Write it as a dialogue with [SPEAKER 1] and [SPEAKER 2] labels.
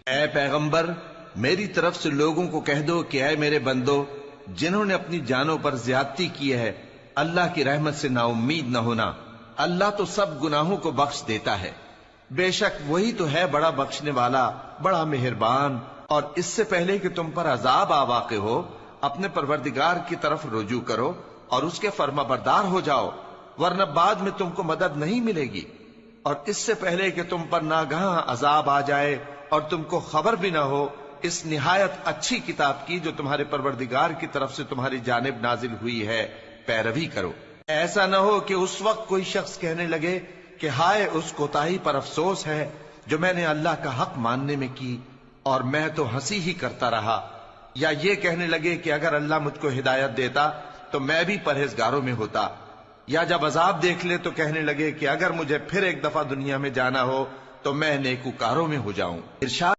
[SPEAKER 1] اے پیغمبر، میری طرف سے لوگوں کو کہہ دو کہ اے میرے بندو، جنہوں نے اپنی جانوں پر زیادتی کی ہے، اللہ کی رحمت سے نا امید نہ ہونا۔ اللہ تو سب گناہوں کو بخش دیتا ہے، بے شک وہی تو ہے بڑا بخشنے والا، بڑا مہربان۔ اور اس سے پہلے کہ تم پر عذاب آ واقع ہو، اپنے پروردگار کی طرف رجوع کرو اور اس کے فرما بردار ہو جاؤ، ورنہ بعد میں تم کو مدد نہیں ملے گی۔ اور اس سے پہلے کہ تم پر ناگہاں عذاب آ جائے اور تم کو خبر بھی نہ ہو، اس نہایت اچھی کتاب کی جو تمہارے پروردگار کی طرف سے تمہاری جانب نازل ہوئی ہے پیروی کرو۔ ایسا نہ ہو کہ اس وقت کوئی شخص کہنے لگے کہ ہائے اس کوتاہی پر افسوس ہے جو میں نے اللہ کا حق ماننے میں کی، اور میں تو ہنسی ہی کرتا رہا، یا یہ کہنے لگے کہ اگر اللہ مجھ کو ہدایت دیتا تو میں بھی پرہیزگاروں میں ہوتا، یا جب عذاب دیکھ لے تو کہنے لگے کہ اگر مجھے پھر ایک دفعہ دنیا میں جانا ہو تو میں نیکوکاروں میں ہو جاؤں۔ ارشاد